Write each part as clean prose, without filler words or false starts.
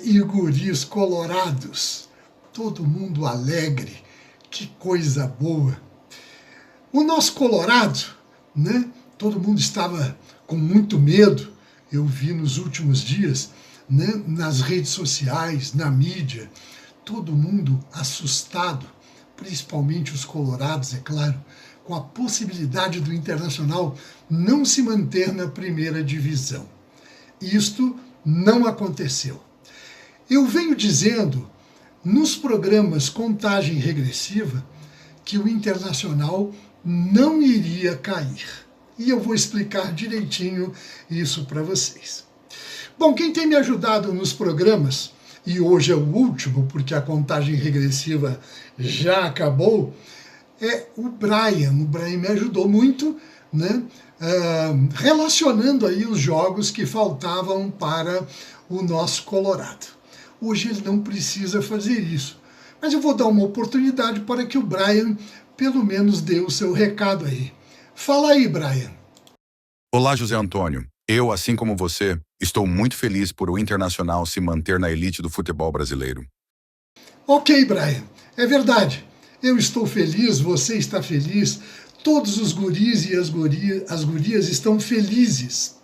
e guris colorados, todo mundo alegre, que coisa boa. O nosso Colorado, né? Todo mundo estava com muito medo, eu vi nos últimos dias, né? Nas redes sociais, na mídia, todo mundo assustado, principalmente os colorados, é claro, com a possibilidade do Internacional não se manter na primeira divisão. Isto não aconteceu. Eu venho dizendo nos programas Contagem Regressiva que o Internacional não iria cair. E eu vou explicar direitinho isso para vocês. Bom, quem tem me ajudado nos programas, e hoje é o último, porque a contagem regressiva já acabou, é o Brian. O Brian me ajudou muito, né? Relacionando aí os jogos que faltavam para o nosso Colorado. Hoje ele não precisa fazer isso, mas eu vou dar uma oportunidade para que o Brian pelo menos dê o seu recado aí. Fala aí, Brian. Olá, José Antônio. Eu, assim como você, estou muito feliz por o Internacional se manter na elite do futebol brasileiro. Ok, Brian, é verdade. Eu estou feliz, você está feliz, todos os guris e as gurias estão felizes.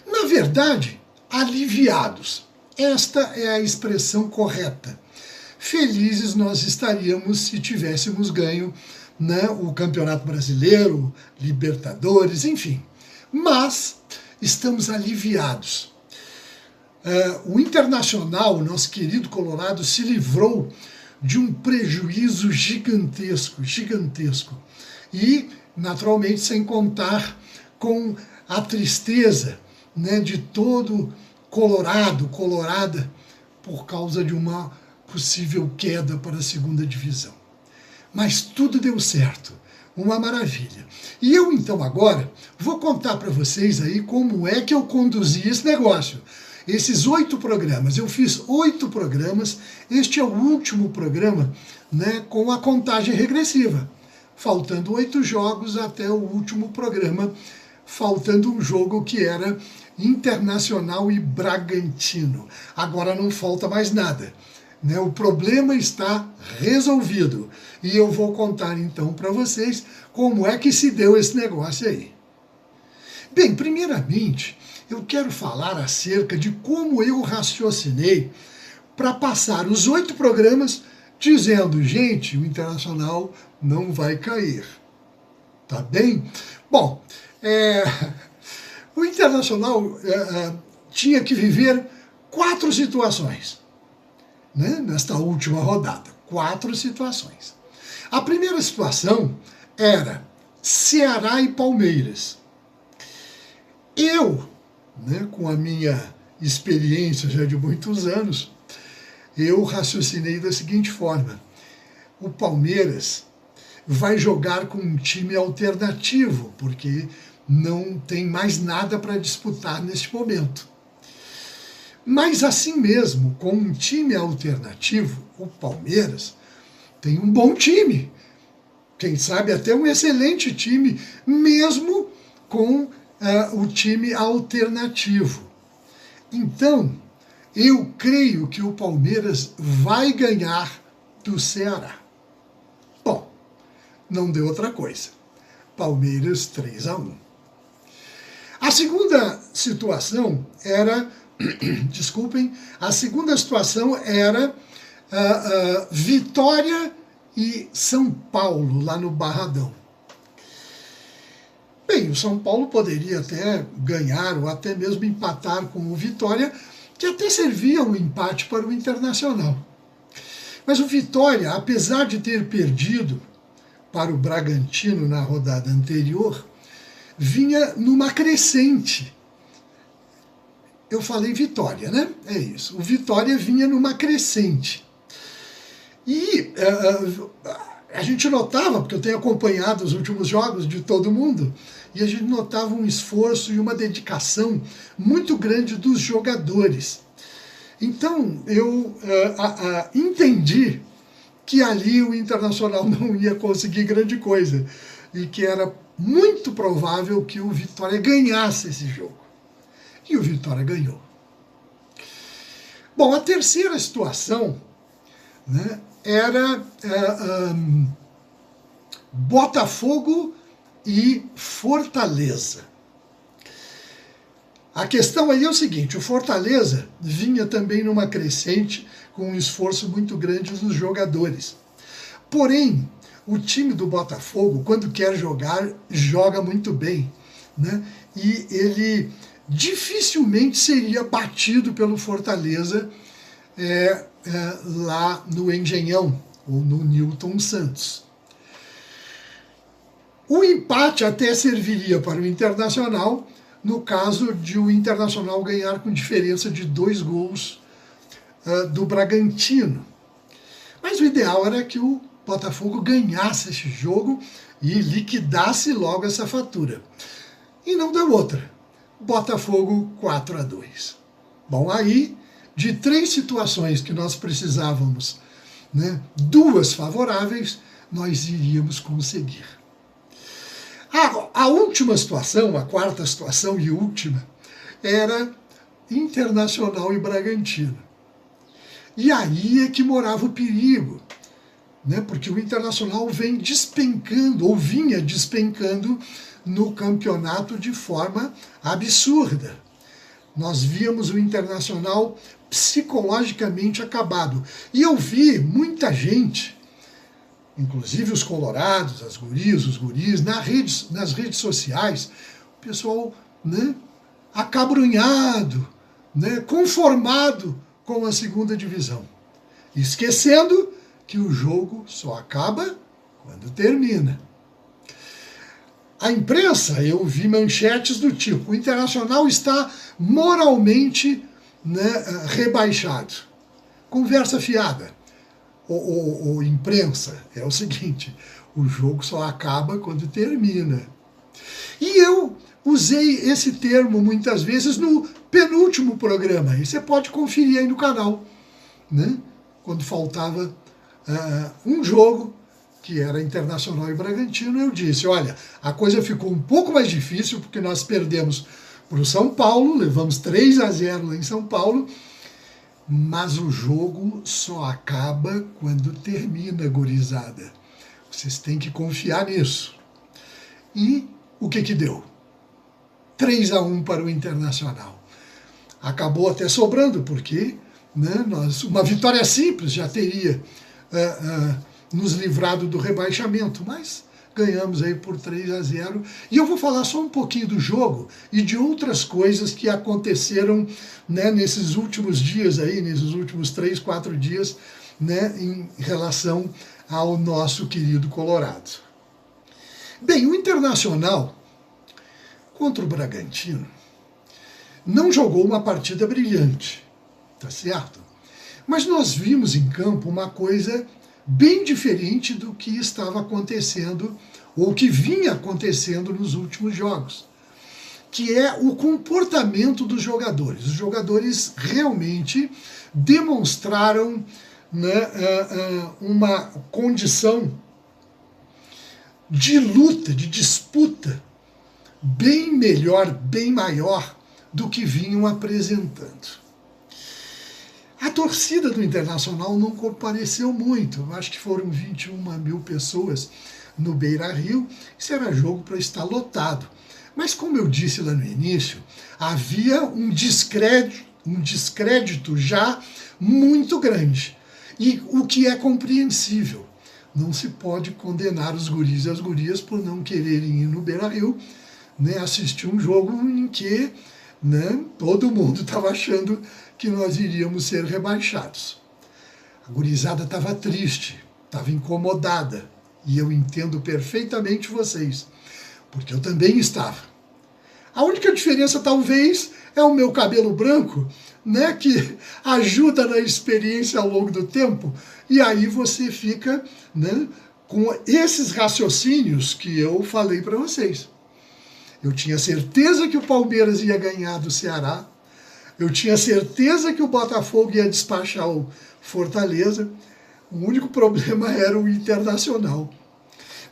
Na verdade, aliviados. Esta é a expressão correta. Felizes nós estaríamos se tivéssemos ganho, né, o Campeonato Brasileiro, Libertadores, enfim. Mas estamos aliviados. O Internacional, nosso querido Colorado, se livrou de um prejuízo gigantesco. E, naturalmente, sem contar com a tristeza, né, de todo colorada, por causa de uma possível queda para a segunda divisão. Mas tudo deu certo, uma maravilha. E eu, então, agora, vou contar para vocês aí como é que eu conduzi esse negócio. Esses 8 programas, eu fiz 8 programas, este é o último programa, né, com a contagem regressiva. Faltando 8 jogos até o último programa, faltando um jogo que era Internacional e Bragantino. Agora não falta mais nada, né? O problema está resolvido. E eu vou contar então para vocês como é que se deu esse negócio aí. Bem, primeiramente, eu quero falar acerca de como eu raciocinei para passar os 8 programas dizendo, gente, o Internacional não vai cair. Tá bem? Bom, o Internacional tinha que viver 4 situações, né, nesta última rodada. 4 situações. A primeira situação era Ceará e Palmeiras. Eu, né, com a minha experiência já de muitos anos, eu raciocinei da seguinte forma: o Palmeiras vai jogar com um time alternativo, porque não tem mais nada para disputar neste momento. Mas assim mesmo, com um time alternativo, o Palmeiras tem um bom time. Quem sabe até um excelente time, mesmo com o time alternativo. Então, eu creio que o Palmeiras vai ganhar do Ceará. Bom, não deu outra coisa. Palmeiras 3-1. A segunda situação era, desculpem, a segunda situação era Vitória e São Paulo, lá no Barradão. Bem, o São Paulo poderia até ganhar ou até mesmo empatar com o Vitória, que até servia um empate para o Internacional. Mas o Vitória, apesar de ter perdido para o Bragantino na rodada anterior, vinha numa crescente. Eu falei Vitória, né? É isso. O Vitória vinha numa crescente. E a gente notava, porque eu tenho acompanhado os últimos jogos de todo mundo, e a gente notava um esforço e uma dedicação muito grande dos jogadores. Então, eu entendi que ali o Internacional não ia conseguir grande coisa, e que era muito provável que o Vitória ganhasse esse jogo. E o Vitória ganhou. Bom, a terceira situação, né, era Botafogo e Fortaleza. A questão aí é o seguinte, o Fortaleza vinha também numa crescente com um esforço muito grande dos jogadores. Porém, o time do Botafogo, quando quer jogar, joga muito bem, né? E ele dificilmente seria batido pelo Fortaleza lá no Engenhão, ou no Newton Santos. O empate até serviria para o Internacional, no caso de o Internacional ganhar com diferença de 2 gols do Bragantino. Mas o ideal era que o Botafogo ganhasse esse jogo e liquidasse logo essa fatura. E não deu outra. Botafogo 4-2. Bom, aí, de 3 situações que nós precisávamos, né, 2 favoráveis, nós iríamos conseguir. A última situação, a quarta situação e última, era Internacional e Bragantino. E aí é que morava o perigo, né? Porque o Internacional vem despencando, ou vinha despencando no campeonato de forma absurda. Nós víamos o Internacional psicologicamente acabado. E eu vi muita gente, inclusive os colorados, as gurias, os guris, nas redes sociais, o pessoal, né, acabrunhado, né, conformado com a segunda divisão, esquecendo que o jogo só acaba quando termina. A imprensa, eu vi manchetes do tipo, o Internacional está moralmente, né, rebaixado. Conversa fiada. Ou imprensa, é o seguinte, o jogo só acaba quando termina. E eu usei esse termo muitas vezes no penúltimo programa, e você pode conferir aí no canal, né? Quando faltava um jogo, que era Internacional e Bragantino, eu disse, olha, a coisa ficou um pouco mais difícil, porque nós perdemos para o São Paulo, levamos 3-0 lá em São Paulo, mas o jogo só acaba quando termina, gurizada. Vocês têm que confiar nisso. E o que deu? 3-1 para o Internacional. Acabou até sobrando, porque, né, uma vitória simples já teria nos livrado do rebaixamento, mas ganhamos aí por 3-0. E eu vou falar só um pouquinho do jogo e de outras coisas que aconteceram, né, nesses últimos dias aí, nesses últimos 3-4 dias, né, em relação ao nosso querido Colorado. Bem, o Internacional contra o Bragantino não jogou uma partida brilhante, tá certo? Mas nós vimos em campo uma coisa bem diferente do que estava acontecendo, ou que vinha acontecendo nos últimos jogos, que é o comportamento dos jogadores. Os jogadores realmente demonstraram, né, uma condição de luta, de disputa, bem melhor, bem maior do que vinham apresentando. A torcida do Internacional não compareceu muito, acho que foram 21 mil pessoas no Beira-Rio, isso era jogo para estar lotado. Mas como eu disse lá no início, havia um descrédito já muito grande, e o que é compreensível. Não se pode condenar os guris e as gurias por não quererem ir no Beira-Rio, né, assistir um jogo em que, né, todo mundo estava achando que nós iríamos ser rebaixados. A gurizada estava triste, estava incomodada, e eu entendo perfeitamente vocês, porque eu também estava. A única diferença, talvez, é o meu cabelo branco, né, que ajuda na experiência ao longo do tempo, e aí você fica, né, com esses raciocínios que eu falei para vocês. Eu tinha certeza que o Palmeiras ia ganhar do Ceará, eu tinha certeza que o Botafogo ia despachar o Fortaleza, o único problema era o Internacional.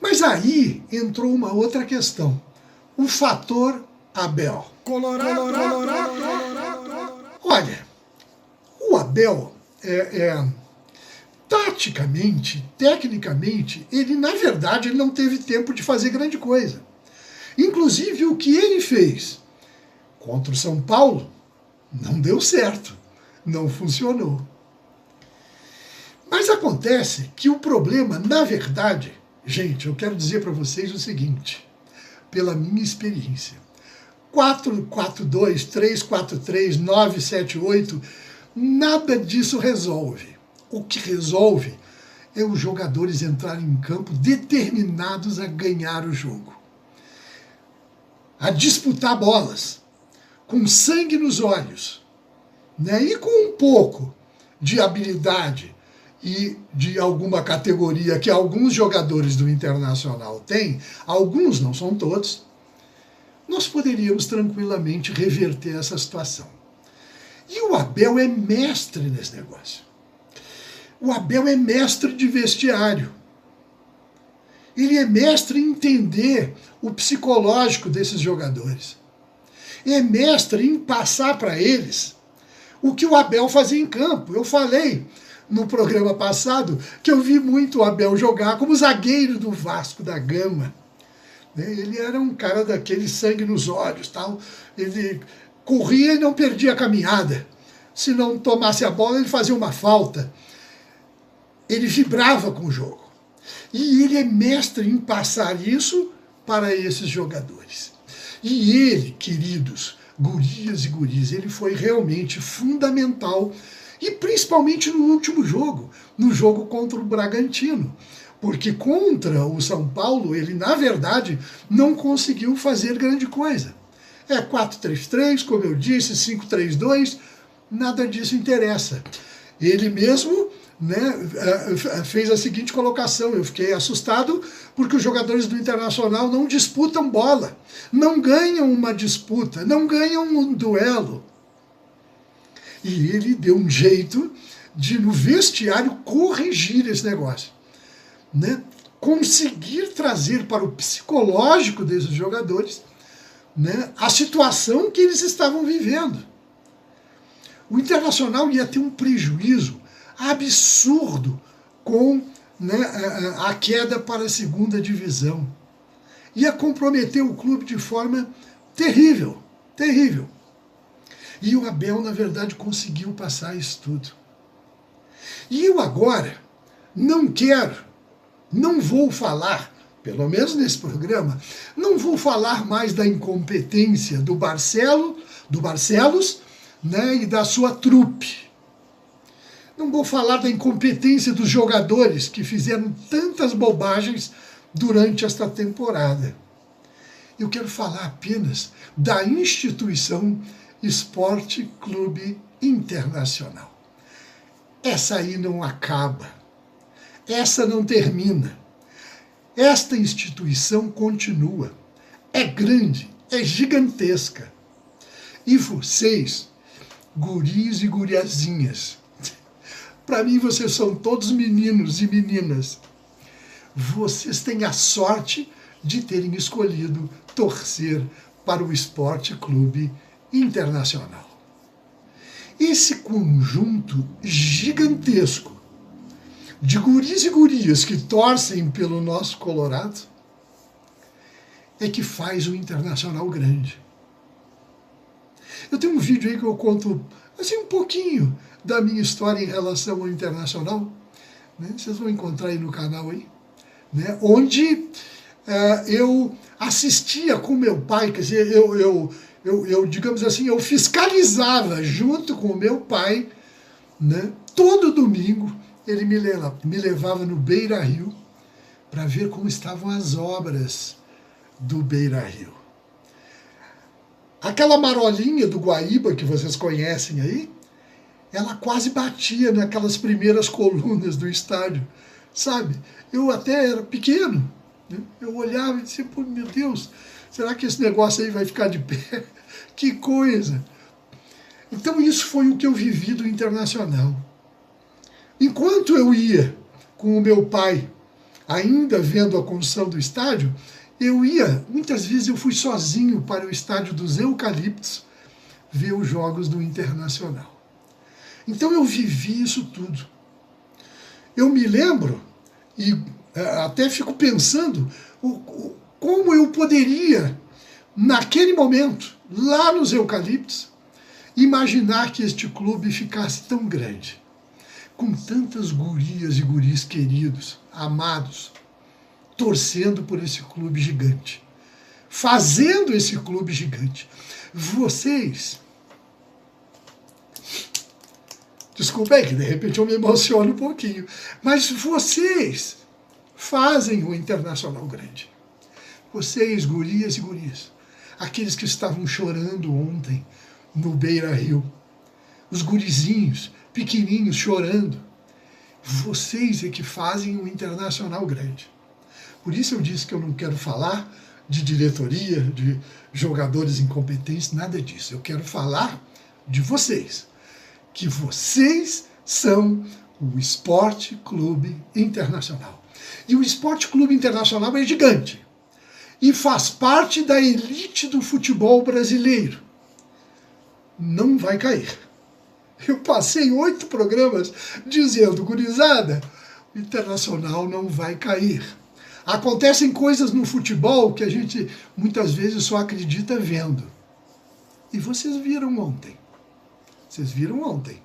Mas aí entrou uma outra questão, o fator Abel. Olha, o Abel Abel, taticamente, tecnicamente, ele na verdade ele não teve tempo de fazer grande coisa. Inclusive o que ele fez contra o São Paulo não deu certo, não funcionou. Mas acontece que o problema, na verdade, gente, eu quero dizer para vocês o seguinte, pela minha experiência, 4-4-2, 3-4-3, 9-7-8, nada disso resolve. O que resolve é os jogadores entrarem em campo determinados a ganhar o jogo, a disputar bolas, com sangue nos olhos, né? E com um pouco de habilidade e de alguma categoria que alguns jogadores do Internacional têm, alguns, não são todos, nós poderíamos tranquilamente reverter essa situação. E o Abel é mestre nesse negócio. O Abel é mestre de vestiário. Ele é mestre em entender o psicológico desses jogadores. É mestre em passar para eles o que o Abel fazia em campo. Eu falei no programa passado que eu vi muito o Abel jogar como zagueiro do Vasco da Gama. Ele era um cara daquele sangue nos olhos, tal. Ele corria e não perdia a caminhada. Se não tomasse a bola, ele fazia uma falta. Ele vibrava com o jogo. E ele é mestre em passar isso para esses jogadores. E ele, queridos, gurias e guris, ele foi realmente fundamental, e principalmente no último jogo, no jogo contra o Bragantino. Porque contra o São Paulo, ele, na verdade, não conseguiu fazer grande coisa. É 4-3-3, como eu disse, 5-3-2, nada disso interessa. Ele mesmo, né, fez a seguinte colocação: eu fiquei assustado porque os jogadores do Internacional não disputam bola, não ganham uma disputa, não ganham um duelo. E ele deu um jeito de, no vestiário, corrigir esse negócio, né? Conseguir trazer para o psicológico desses jogadores, né, a situação que eles estavam vivendo. O Internacional ia ter um prejuízo absurdo com, né, a queda para a segunda divisão. Ia comprometer o clube de forma terrível, terrível. E o Abel, na verdade, conseguiu passar isso tudo. E eu agora não vou falar, pelo menos nesse programa, não vou falar mais da incompetência do Barcelos, né, e da sua trupe. Não vou falar da incompetência dos jogadores que fizeram tantas bobagens durante esta temporada. Eu quero falar apenas da instituição Esporte Clube Internacional. Essa aí não acaba. Essa não termina. Esta instituição continua. É grande, é gigantesca. E vocês, guris e guriazinhas, para mim vocês são todos meninos e meninas. Vocês têm a sorte de terem escolhido torcer para o Esporte Clube Internacional. Esse conjunto gigantesco de guris e gurias que torcem pelo nosso Colorado é que faz o Internacional grande. Eu tenho um vídeo aí que eu conto assim, um pouquinho da minha história em relação ao Internacional, né? Vocês vão encontrar aí no canal aí, né? Onde eu assistia com meu pai, quer dizer, eu digamos assim, eu fiscalizava junto com o meu pai, né? Todo domingo ele me levava no Beira-Rio para ver como estavam as obras do Beira-Rio. Aquela marolinha do Guaíba que vocês conhecem aí, ela quase batia naquelas primeiras colunas do estádio, sabe? Eu até era pequeno, né? Eu olhava e dizia, pô, meu Deus, será que esse negócio aí vai ficar de pé? Que coisa! Então isso foi o que eu vivi do Internacional. Enquanto eu ia com o meu pai, ainda vendo a construção do estádio, muitas vezes eu fui sozinho para o estádio dos Eucaliptos ver os jogos do Internacional. Então eu vivi isso tudo. Eu me lembro, e até fico pensando, como eu poderia, naquele momento, lá nos Eucaliptos, imaginar que este clube ficasse tão grande, com tantas gurias e guris queridos, amados, torcendo por esse clube gigante, fazendo esse clube gigante. Vocês... Desculpa aí, que de repente eu me emociono um pouquinho, mas vocês fazem o Internacional grande. Vocês, gurias e gurias, aqueles que estavam chorando ontem no Beira-Rio, os gurizinhos, pequenininhos, chorando, vocês é que fazem o Internacional grande. Por isso eu disse que eu não quero falar de diretoria, de jogadores incompetentes, nada disso. Eu quero falar de vocês, que vocês são o Esporte Clube Internacional. E o Esporte Clube Internacional é gigante e faz parte da elite do futebol brasileiro. Não vai cair. Eu passei 8 programas dizendo, gurizada, o Internacional não vai cair. Acontecem coisas no futebol que a gente muitas vezes só acredita vendo. E vocês viram ontem. Vocês viram ontem.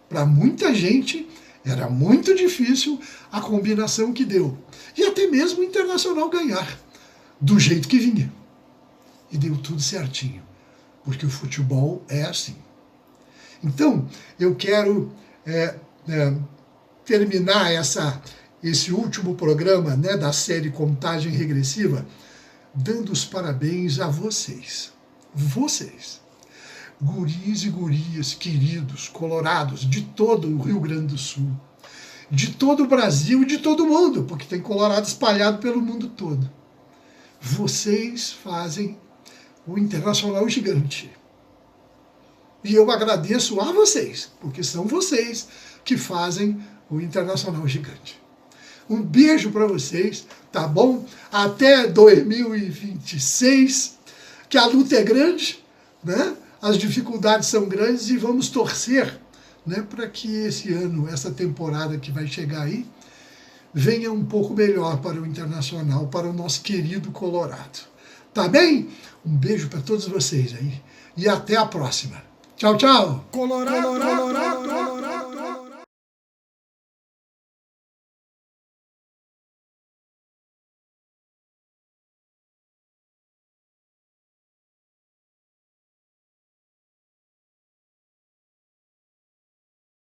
Para muita gente era muito difícil a combinação que deu. E até mesmo o Internacional ganhar do jeito que vinha. E deu tudo certinho. Porque o futebol é assim. Então, eu quero terminar esse último programa, né, da série Contagem Regressiva, dando os parabéns a vocês. Vocês. Guris e gurias queridos, colorados, de todo o Rio Grande do Sul, de todo o Brasil e de todo o mundo, porque tem colorado espalhado pelo mundo todo. Vocês fazem o Internacional gigante. E eu agradeço a vocês, porque são vocês que fazem o Internacional gigante. Um beijo para vocês, tá bom? Até 2026, que a luta é grande, né? As dificuldades são grandes e vamos torcer, né, para que esse ano, essa temporada que vai chegar aí, venha um pouco melhor para o Internacional, para o nosso querido Colorado. Tá bem? Um beijo para todos vocês aí e até a próxima. Tchau, tchau! Colorado.